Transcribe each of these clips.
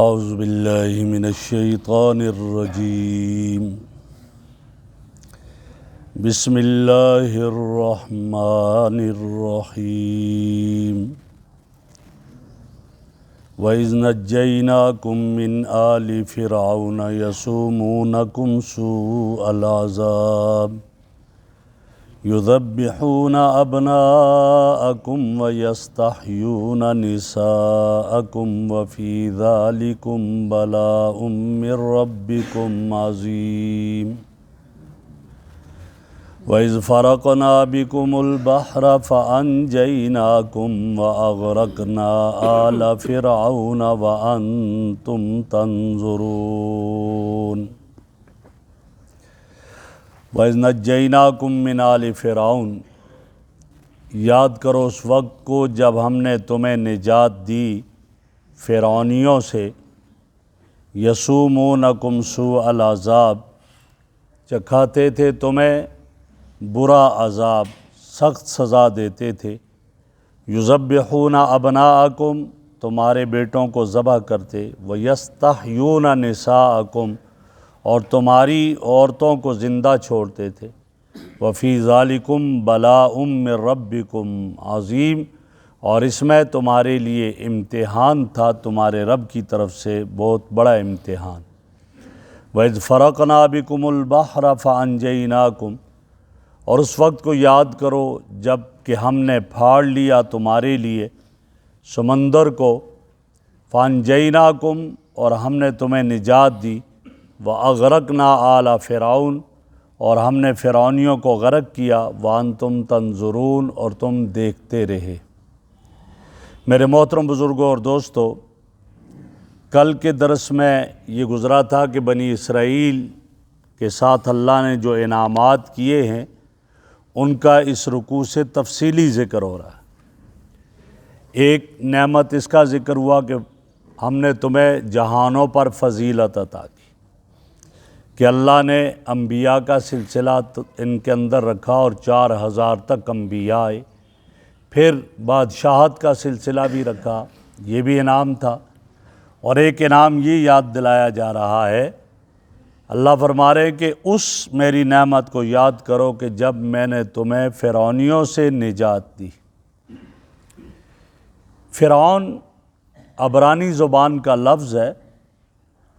اعوذ باللہ من الشیطان الرجیم بسم اللہ الرحمن الرحیم وَإِذْ نَجَّيْنَاكُمْ مِنْ آلِ فِرْعَوْنَ يَسُومُونَكُمْ سُوءَ الْعَذَابِ يُذَبِّحُونَ أَبْنَاءَكُمْ وَيَسْتَحْيُونَ نِسَاءَكُمْ وَفِي ذَلِكُمْ بَلَاءٌ مِّن رَّبِّكُمْ عَظِيمٌ وَإِذْ فَرَقْنَا بِكُمُ الْبَحْرَ فَأَنْجَيْنَاكُمْ وَأَغْرَقْنَا آلَ فِرْعَوْنَ وَأَنْتُمْ تَنظُرُونَ وَإِذْ نَجَّيْنَاكُمْ مِنْ آلِ فِرْعَوْنَ، یاد کرو اس وقت کو جب ہم نے تمہیں نجات دی فرعونیوں سے، یسومونکم سوء العذاب، چکھاتے تھے تمہیں برا عذاب، سخت سزا دیتے تھے، یذبحون ابناءکم، تمہارے بیٹوں کو ذبح کرتے، ویستحیون نساءکم، اور تمہاری عورتوں کو زندہ چھوڑتے تھے، وفی ذالکم بلاء من ربکم عظیم، اور اس میں تمہارے لیے امتحان تھا تمہارے رب کی طرف سے، بہت بڑا امتحان۔ وَإِذْ فَرَقْنَا بِكُمُ الْبَحْرَ فَأَنْجَيْنَاكُمْ، اور اس وقت کو یاد کرو جب کہ ہم نے پھاڑ لیا تمہارے لیے سمندر کو، فَأَنْجَيْنَاكُمْ، اور ہم نے تمہیں نجات دی، وَأَغْرَقْنَا آلَ فِرْعَوْنَ، اور ہم نے فرعونیوں کو غرق کیا، وَأَنْتُمْ تَنْظُرُونَ، اور تم دیکھتے رہے۔ میرے محترم بزرگوں اور دوستو، کل کے درس میں یہ گزرا تھا کہ بنی اسرائیل کے ساتھ اللہ نے جو انعامات کیے ہیں ان کا اس رکوع سے تفصیلی ذکر ہو رہا ہے۔ ایک نعمت اس کا ذکر ہوا کہ ہم نے تمہیں جہانوں پر فضیلت عطا کی، کہ اللہ نے انبیاء کا سلسلہ ان کے اندر رکھا اور 4000 تک انبیاء آئے، پھر بادشاہت کا سلسلہ بھی رکھا، یہ بھی انعام تھا۔ اور ایک انعام یہ یاد دلایا جا رہا ہے، اللہ فرما رہے کہ اس میری نعمت کو یاد کرو کہ جب میں نے تمہیں فرعونیوں سے نجات دی۔ فرعون عبرانی زبان کا لفظ ہے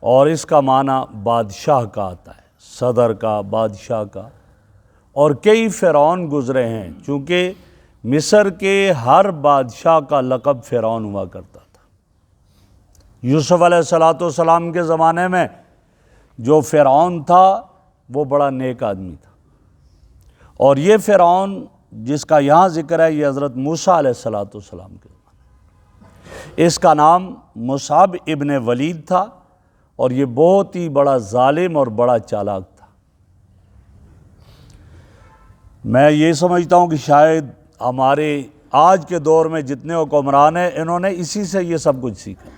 اور اس کا معنی بادشاہ کا آتا ہے، صدر کا، بادشاہ کا، اور کئی فرعون گزرے ہیں، چونکہ مصر کے ہر بادشاہ کا لقب فرعون ہوا کرتا تھا۔ یوسف علیہ السلام کے زمانے میں جو فرعون تھا وہ بڑا نیک آدمی تھا، اور یہ فرعون جس کا یہاں ذکر ہے یہ حضرت موسیٰ علیہ السلام کے زمانے، اس کا نام مصعب ابن ولید تھا، اور یہ بہت ہی بڑا ظالم اور بڑا چالاک تھا۔ میں یہ سمجھتا ہوں کہ شاید ہمارے آج کے دور میں جتنے حکمران ہیں انہوں نے اسی سے یہ سب کچھ سیکھا،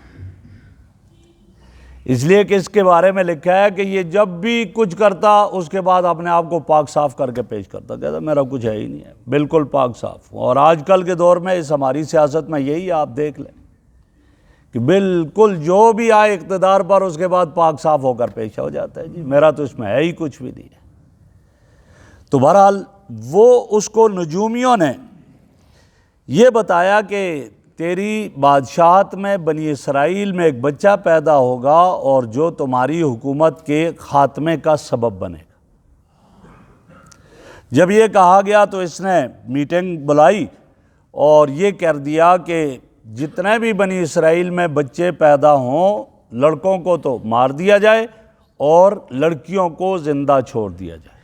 اس لیے کہ اس کے بارے میں لکھا ہے کہ یہ جب بھی کچھ کرتا اس کے بعد اپنے آپ کو پاک صاف کر کے پیش کرتا، کہتا میرا کچھ ہے ہی نہیں ہے، بالکل پاک صاف ہوں۔ اور آج کل کے دور میں اس ہماری سیاست میں یہی ہے، آپ دیکھ لیں کہ بالکل جو بھی آئے اقتدار پر اس کے بعد پاک صاف ہو کر پیش ہو جاتا ہے، جی میرا تو اس میں ہے ہی کچھ بھی نہیں ہے۔ تو بہرحال وہ اس کو نجومیوں نے یہ بتایا کہ تیری بادشاہت میں بنی اسرائیل میں ایک بچہ پیدا ہوگا اور جو تمہاری حکومت کے خاتمے کا سبب بنے گا۔ جب یہ کہا گیا تو اس نے میٹنگ بلائی اور یہ کر دیا کہ جتنے بھی بنی اسرائیل میں بچے پیدا ہوں لڑکوں کو تو مار دیا جائے اور لڑکیوں کو زندہ چھوڑ دیا جائے۔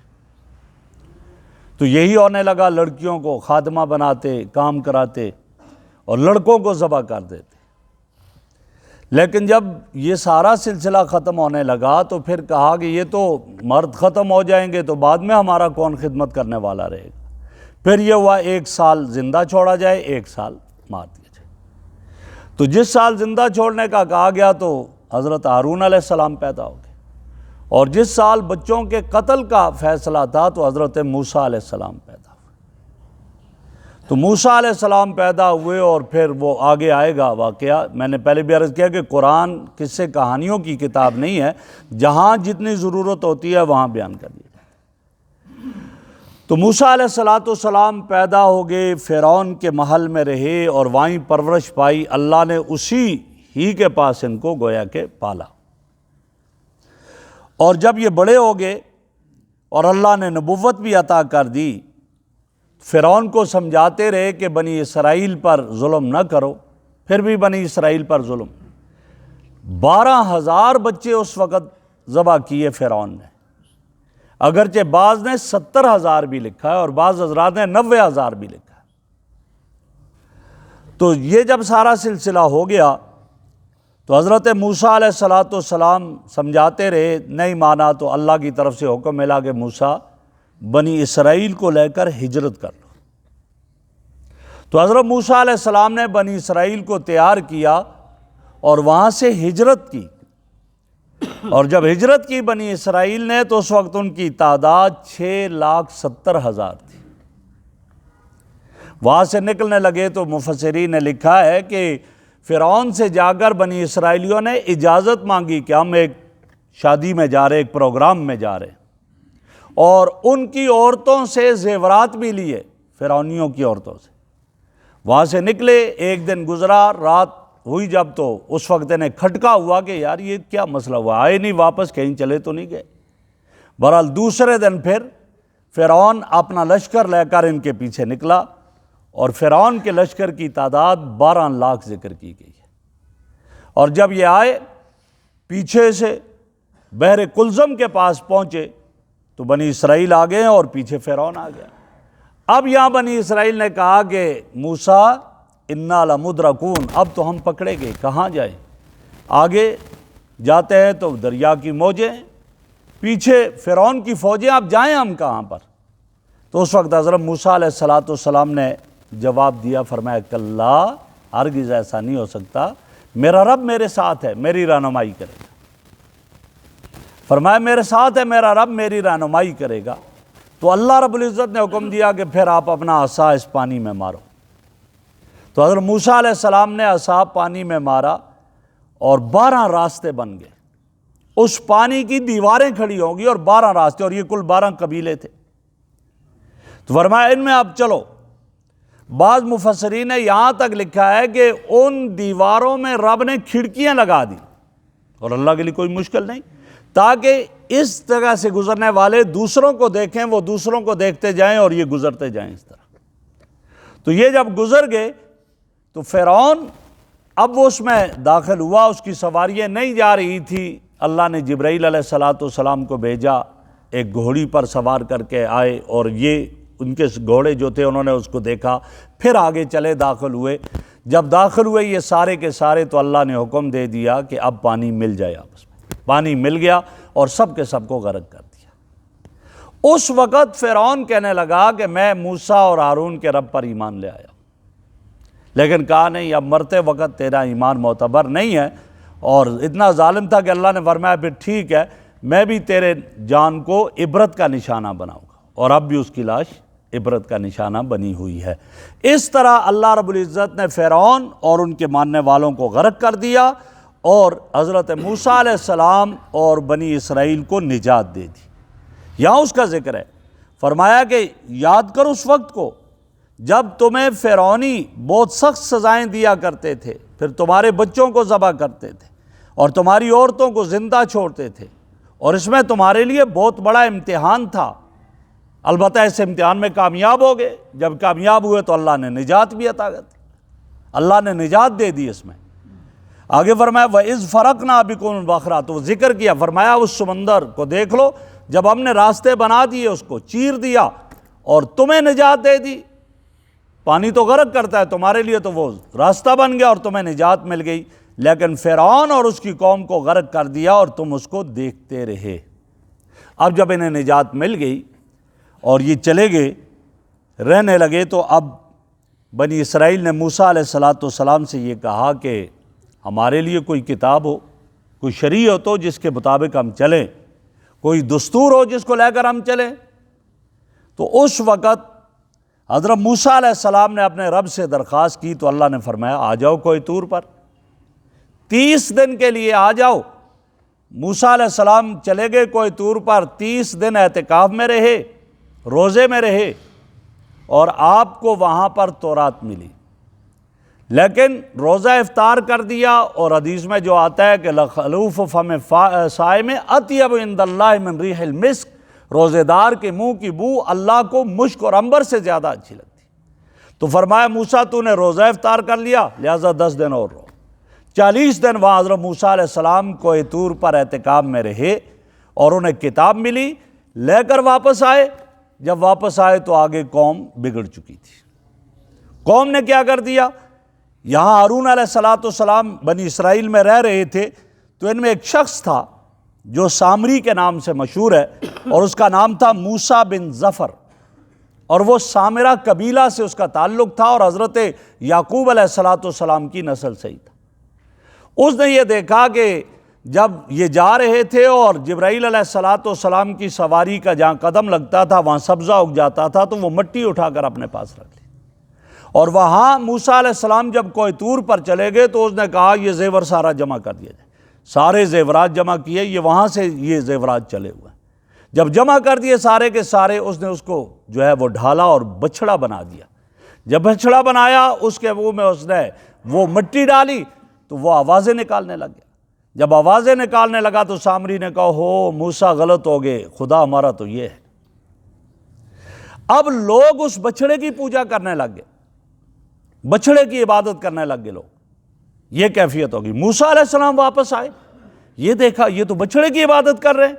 تو یہی ہونے لگا، لڑکیوں کو خادمہ بناتے، کام کراتے، اور لڑکوں کو ذبح کر دیتے۔ لیکن جب یہ سارا سلسلہ ختم ہونے لگا تو پھر کہا کہ یہ تو مرد ختم ہو جائیں گے تو بعد میں ہمارا کون خدمت کرنے والا رہے گا۔ پھر یہ ہوا 1 سال زندہ چھوڑا جائے، 1 سال مار دیا جائے۔ تو جس سال زندہ چھوڑنے کا کہا گیا تو حضرت ہارون علیہ السلام پیدا ہو گئے، اور جس سال بچوں کے قتل کا فیصلہ تھا تو حضرت موسیٰ علیہ السلام پیدا ہوئے۔ تو موسیٰ علیہ السلام پیدا ہوئے، اور پھر وہ آگے آئے گا واقعہ۔ میں نے پہلے بھی عرض کیا کہ قرآن قصے کہانیوں کی کتاب نہیں ہے، جہاں جتنی ضرورت ہوتی ہے وہاں بیان کر دیا۔ تو موسیٰ علیہ السلام پیدا ہو گئے، فرعون کے محل میں رہے اور وہیں پرورش پائی۔ اللہ نے اسی ہی کے پاس ان کو گویا کہ پالا، اور جب یہ بڑے ہو گئے اور اللہ نے نبوت بھی عطا کر دی، فرعون کو سمجھاتے رہے کہ بنی اسرائیل پر ظلم نہ کرو، پھر بھی بنی اسرائیل پر ظلم۔ 12,000 بچے اس وقت ذبح کیے فرعون نے، اگرچہ بعض نے 70,000 بھی لکھا ہے اور بعض حضرات نے 90,000 بھی لکھا ہے۔ تو یہ جب سارا سلسلہ ہو گیا تو حضرت موسیٰ علیہ السلام سمجھاتے رہے، نہیں مانا تو اللہ کی طرف سے حکم ملا کہ موسیٰ بنی اسرائیل کو لے کر ہجرت کر لو۔ تو حضرت موسیٰ علیہ السلام نے بنی اسرائیل کو تیار کیا اور وہاں سے ہجرت کی، اور جب ہجرت کی بنی اسرائیل نے تو اس وقت ان کی تعداد 6,70,000 تھی۔ وہاں سے نکلنے لگے تو مفسرین نے لکھا ہے کہ فرعون سے جا کر بنی اسرائیلیوں نے اجازت مانگی کہ ہم ایک شادی میں جا رہے، ایک پروگرام میں جا رہے، اور ان کی عورتوں سے زیورات بھی لیے، فرعونیوں کی عورتوں سے۔ وہاں سے نکلے، ایک دن گزرا، رات ہوئی جب تو اس وقت انہیں کھٹکا ہوا کہ یار یہ کیا مسئلہ ہوا، آئے نہیں واپس، کہیں چلے تو نہیں گئے۔ بہرحال دوسرے دن پھر فرعون اپنا لشکر لے کر ان کے پیچھے نکلا، اور فرعون کے لشکر کی تعداد 12 لاکھ ذکر کی گئی ہے۔ اور جب یہ آئے پیچھے سے بحر کلزم کے پاس پہنچے تو بنی اسرائیل آ گئے اور پیچھے فرعون آ گیا۔ اب یہاں بنی اسرائیل نے کہا کہ موسیٰ انا لمدرکون، اب تو ہم پکڑے گئے، کہاں جائیں؟ آگے جاتے ہیں تو دریا کی موجیں، پیچھے فرعون کی فوجیں، اب جائیں ہم کہاں پر؟ تو اس وقت حضرت موسیٰ علیہ السلام نے جواب دیا، فرمایا کلا، ہرگز ایسا نہیں ہو سکتا، میرا رب میرے ساتھ ہے، میری رہنمائی کرے گا۔ فرمایا میرے ساتھ ہے میرا رب، میری رہنمائی کرے گا۔ تو اللہ رب العزت نے حکم دیا کہ پھر آپ اپنا عصا اس پانی میں مارو۔ تو حضرت موسیٰ علیہ السلام نے عصا پانی میں مارا اور 12 راستے بن گئے، اس پانی کی دیواریں کھڑی ہوں گی اور 12 راستے، اور یہ کل 12 قبیلے تھے۔ تو فرمایا ان میں اب چلو۔ بعض مفسرین نے یہاں تک لکھا ہے کہ ان دیواروں میں رب نے کھڑکیاں لگا دی، اور اللہ کے لیے کوئی مشکل نہیں، تاکہ اس جگہ سے گزرنے والے دوسروں کو دیکھیں، وہ دوسروں کو دیکھتے جائیں اور یہ گزرتے جائیں اس طرح۔ تو یہ جب گزر گئے تو فرعون اب وہ اس میں داخل ہوا، اس کی سواریاں نہیں جا رہی تھی۔ اللہ نے جبرائیل علیہ السلام کو بھیجا، ایک گھوڑی پر سوار کر کے آئے، اور یہ ان کے گھوڑے جو تھے انہوں نے اس کو دیکھا، پھر آگے چلے، داخل ہوئے۔ جب داخل ہوئے یہ سارے کے سارے تو اللہ نے حکم دے دیا کہ اب پانی مل جائے آپس میں۔ پانی مل گیا اور سب کے سب کو غرق کر دیا۔ اس وقت فرعون کہنے لگا کہ میں موسیٰ اور ہارون کے رب پر ایمان لے آیا، لیکن کہا نہیں، اب مرتے وقت تیرا ایمان معتبر نہیں ہے۔ اور اتنا ظالم تھا کہ اللہ نے فرمایا پھر ٹھیک ہے، میں بھی تیرے جان کو عبرت کا نشانہ بناؤں گا، اور اب بھی اس کی لاش عبرت کا نشانہ بنی ہوئی ہے۔ اس طرح اللہ رب العزت نے فرعون اور ان کے ماننے والوں کو غرق کر دیا، اور حضرت موسیٰ علیہ السلام اور بنی اسرائیل کو نجات دے دی۔ یہاں اس کا ذکر ہے، فرمایا کہ یاد کر اس وقت کو جب تمہیں فرعونی بہت سخت سزائیں دیا کرتے تھے، پھر تمہارے بچوں کو ذبح کرتے تھے اور تمہاری عورتوں کو زندہ چھوڑتے تھے، اور اس میں تمہارے لیے بہت بڑا امتحان تھا۔ البتہ اس امتحان میں کامیاب ہو گئے، جب کامیاب ہوئے تو اللہ نے نجات بھی عطا کر دی، اللہ نے نجات دے دی اس میں۔ آگے فرمایا وَإِذْ فَرَقْنَا بِكُمُ الْبَحْرَ، تو ذکر کیا، فرمایا اس سمندر کو دیکھ لو، جب ہم نے راستے بنا دیے، اس کو چیر دیا اور تمہیں نجات دے دی۔ پانی تو غرق کرتا ہے، تمہارے لیے تو وہ راستہ بن گیا اور تمہیں نجات مل گئی، لیکن فرعون اور اس کی قوم کو غرق کر دیا اور تم اس کو دیکھتے رہے۔ اب جب انہیں نجات مل گئی اور یہ چلے گئے، رہنے لگے، تو اب بنی اسرائیل نے موسیٰ علیہ السلام سے یہ کہا کہ ہمارے لیے کوئی کتاب ہو، کوئی شریعت ہو جس کے مطابق ہم چلیں، کوئی دستور ہو جس کو لے کر ہم چلیں۔ تو اس وقت حضرت موسیٰ علیہ السلام نے اپنے رب سے درخواست کی تو اللہ نے فرمایا آ جاؤ کوہ طور پر، 30 دن کے لیے آ جاؤ۔ موسیٰ علیہ السلام چلے گئے کوہ طور پر، 30 دن اعتکاف میں رہے، روزے میں رہے، اور آپ کو وہاں پر تورات ملی، لیکن روزہ افطار کر دیا، اور حدیث میں جو آتا ہے کہ لخلوف فم صائم اطیب عند اللہ من ریح المسک، روزے دار کے منہ کی بو اللہ کو مشک اور عنبر سے زیادہ اچھی لگتی۔ تو فرمایا موسیٰ تو نے روزہ افطار کر لیا، لہذا 10 دن اور رہو۔ 40 دن وہاں حضرت موسیٰ علیہ السلام کوہ طور پر اعتکاف میں رہے، اور انہیں کتاب ملی، لے کر واپس آئے۔ جب واپس آئے تو آگے قوم بگڑ چکی تھی۔ قوم نے کیا کر دیا، یہاں ہارون علیہ السلام بنی اسرائیل میں رہ رہے تھے، تو ان میں ایک شخص تھا جو سامری کے نام سے مشہور ہے، اور اس کا نام تھا موسیٰ بن ظفر، اور وہ سامرہ قبیلہ سے اس کا تعلق تھا، اور حضرت یعقوب علیہ السلام کی نسل سے ہی تھا۔ اس نے یہ دیکھا کہ جب یہ جا رہے تھے اور جبرائیل علیہ السلام کی سواری کا جہاں قدم لگتا تھا وہاں سبزہ اگ جاتا تھا، تو وہ مٹی اٹھا کر اپنے پاس رکھ لی، اور وہاں موسیٰ علیہ السلام جب کوہ طور پر چلے گئے تو اس نے کہا یہ زیور سارا جمع کر دیا جائے۔ سارے زیورات جمع کیے، یہ وہاں سے یہ زیورات چلے ہوئے ہیں۔ جب جمع کر دیے سارے کے سارے، اس نے اس کو جو ہے وہ ڈھالا اور بچھڑا بنا دیا۔ جب بچھڑا بنایا، اس کے منہ میں اس نے وہ مٹی ڈالی تو وہ آوازیں نکالنے لگ گیا۔ جب آوازیں نکالنے لگا تو سامری نے کہا ہو موسیٰ غلط ہو گئے، خدا ہمارا تو یہ ہے۔ اب لوگ اس بچھڑے کی پوجا کرنے لگ گئے، بچھڑے کی عبادت کرنے لگ گئے لوگ، یہ کیفیت ہوگی۔ موسیٰ علیہ السلام واپس آئے، یہ دیکھا یہ تو بچھڑے کی عبادت کر رہے ہیں،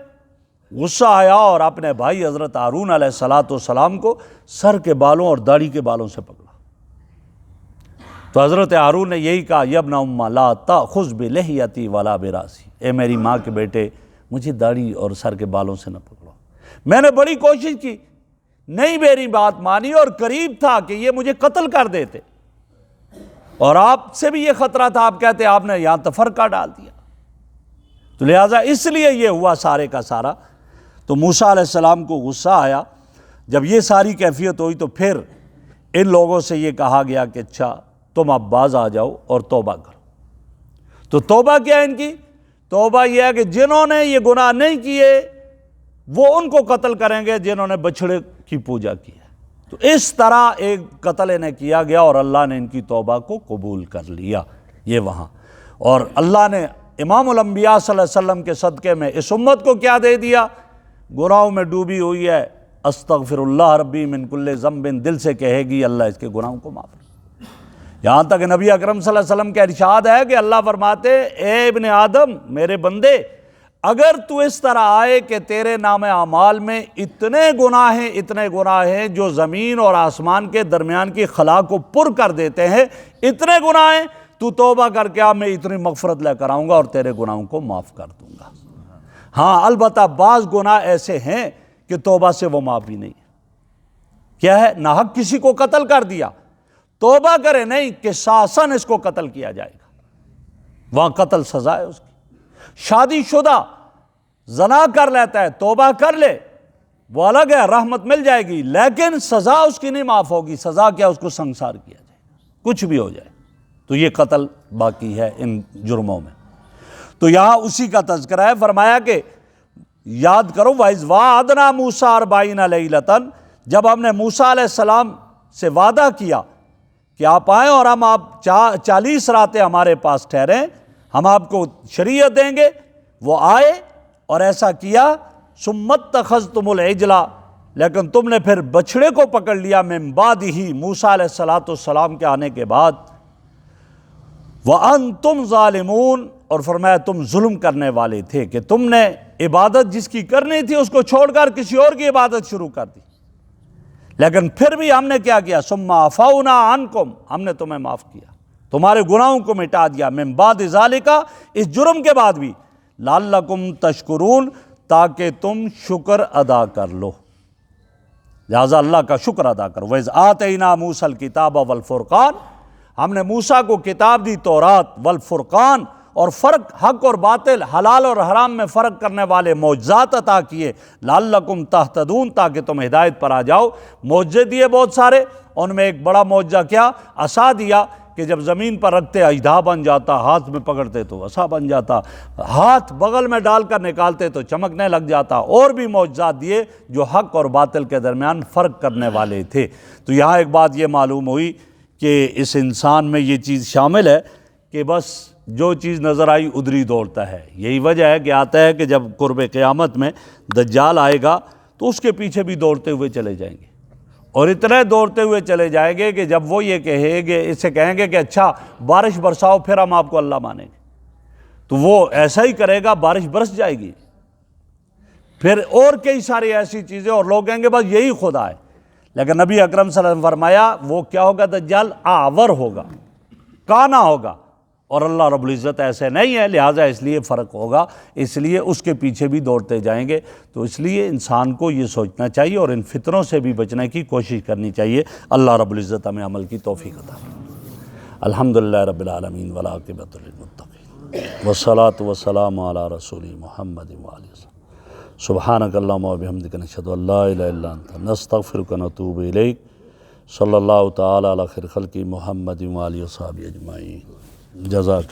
غصہ آیا اور اپنے بھائی حضرت ہارون علیہ السلام کو سر کے بالوں اور داڑھی کے بالوں سے پکڑا۔ تو حضرت ہارون نے یہی کہا یا ابن ام لا تأخذ بلحیتی ولا براسی، اے میری ماں کے بیٹے مجھے داڑھی اور سر کے بالوں سے نہ پکڑو، میں نے بڑی کوشش کی، نہیں میری بات مانی، اور قریب تھا کہ یہ مجھے قتل کر دیتے، اور آپ سے بھی یہ خطرہ تھا، آپ کہتے آپ نے یہاں تفرقہ ڈال دیا، تو لہٰذا اس لیے یہ ہوا سارے کا سارا۔ تو موسیٰ علیہ السلام کو غصہ آیا، جب یہ ساری کیفیت ہوئی تو پھر ان لوگوں سے یہ کہا گیا کہ اچھا تم اب باز آ جاؤ اور توبہ کرو۔ تو توبہ کیا ہے ان کی؟ توبہ یہ ہے کہ جنہوں نے یہ گناہ نہیں کیے وہ ان کو قتل کریں گے جنہوں نے بچھڑے کی پوجا کی ہے۔ تو اس طرح ایک قتل انہیں کیا گیا، اور اللہ نے ان کی توبہ کو قبول کر لیا یہ وہاں، اور اللہ نے امام الانبیاء صلی اللہ علیہ وسلم کے صدقے میں اس امت کو کیا دے دیا؟ گناہوں میں ڈوبی ہوئی ہے، استغفر اللہ ربی من کل ذنب، دل سے کہے گی اللہ اس کے گناہوں کو معاف۔ یہاں تک نبی اکرم صلی اللہ علیہ وسلم کا ارشاد ہے کہ اللہ فرماتے اے ابن آدم میرے بندے، اگر تو اس طرح آئے کہ تیرے نام اعمال میں اتنے گناہ ہیں جو زمین اور آسمان کے درمیان کی خلا کو پر کر دیتے ہیں، اتنے گناہ ہیں، تو توبہ کر کے میں اتنی مغفرت لے کر آؤں گا اور تیرے گناہوں کو معاف کر دوں گا۔ ہاں البتہ بعض گناہ ایسے ہیں کہ توبہ سے وہ معاف بھی نہیں ہے۔ کیا ہے؟ ناحق کسی کو قتل کر دیا، توبہ کرے نہیں کہ قصاصاً اس کو قتل کیا جائے گا، وہاں قتل سزا ہے اس کی۔ شادی شدہ زنا کر لیتا ہے، توبہ کر لے وہ الگ ہے، رحمت مل جائے گی، لیکن سزا اس کی نہیں معاف ہوگی۔ سزا کیا؟ اس کو سنسار کیا جائے گا، کچھ بھی ہو جائے۔ تو یہ قتل باقی ہے ان جرموں میں۔ تو یہاں اسی کا تذکرہ ہے، فرمایا کہ یاد کرو وَإِذْ وَعَدْنَا مُوسَىٰ 40 لَيْلَةً، جب ہم نے موسیٰ علیہ السلام سے وعدہ کیا کہ آپ آئیں اور ہم آپ 40 راتیں ہمارے پاس ٹھہریں، ہم آپ کو شریعت دیں گے۔ وہ آئے اور ایسا کیا، ثُمَّ اتَّخَذْتُمُ الْعِجْلَ، لیکن تم نے پھر بچھڑے کو پکڑ لیا، من بعدہ، موسیٰ علیہ السلام کے آنے کے بعد، وَأَنْتُمْ ظَالِمُونَ، اور فرمایا تم ظلم کرنے والے تھے کہ تم نے عبادت جس کی کرنی تھی اس کو چھوڑ کر کسی اور کی عبادت شروع کر دی۔ لیکن پھر بھی ہم نے کیا کیا؟ ثُمَّ عَفَوْنَا عَنْكُمْ، ہم نے تمہیں معاف کیا، تمہارے گناہوں کو مٹا دیا، من بعد ذالک، اس جرم کے بعد بھی، لعلکم تشکرون، تاکہ تم شکر ادا کر لو، لہذا اللہ کا شکر ادا کرو۔ وَإِذْ آتَيْنَا مُوسَى الْكِتَابَ وَالْفُرْقَانَ، ہم نے موسیٰ کو کتاب دی، تورات، والفرقان، اور فرق حق اور باطل، حلال اور حرام میں فرق کرنے والے معجزات عطا کیے، لعلکم تہتدون، تاکہ تم ہدایت پر آ جاؤ۔ معجزے دیے بہت سارے، ان میں ایک بڑا معجزہ کیا؟ عصا دیا کہ جب زمین پر رکھتے اژدہا بن جاتا، ہاتھ میں پکڑتے تو عصا بن جاتا، ہاتھ بغل میں ڈال کر نکالتے تو چمکنے لگ جاتا۔ اور بھی معجزات دیے جو حق اور باطل کے درمیان فرق کرنے والے تھے۔ تو یہاں ایک بات یہ معلوم ہوئی کہ اس انسان میں یہ چیز شامل ہے کہ بس جو چیز نظر آئی ادھر ہی دوڑتا ہے۔ یہی وجہ ہے کہ آتا ہے کہ جب قرب قیامت میں دجال آئے گا تو اس کے پیچھے بھی دوڑتے ہوئے چلے جائیں گے، اور اتنے دوڑتے ہوئے چلے جائیں گے کہ جب وہ یہ کہیں گے، اس سے کہیں گے کہ اچھا بارش برساؤ پھر ہم آپ کو اللہ مانیں گے، تو وہ ایسا ہی کرے گا، بارش برس جائے گی۔ پھر اور کئی ساری ایسی چیزیں، اور لوگ کہیں گے بس یہی خدا ہے۔ لیکن نبی اکرم صلی اللہ علیہ وسلم فرمایا وہ کیا ہوگا؟ دجال آور ہوگا، کانا ہوگا، اور اللہ رب العزت ایسے نہیں ہے، لہٰذا اس لیے فرق ہوگا، اس لیے اس کے پیچھے بھی دوڑتے جائیں گے۔ تو اس لیے انسان کو یہ سوچنا چاہیے اور ان فتنوں سے بھی بچنے کی کوشش کرنی چاہیے۔ اللہ رب العزت ہمیں عمل کی توفیق عطا فرمائے۔ الحمدللہ رب العالمین والعاقبۃ للمتقین والصلاۃ والسلام علی رسول محمد وآلہ وسلم۔ سبحانک اللہم وبحمدک، نشہد ان لا الہ الا انت، نستغفرک ونتوب الیک۔ صلی اللہ تعالی علی خیر خلقہ محمد وآلہ وصحبہ اجمعین۔ جزاک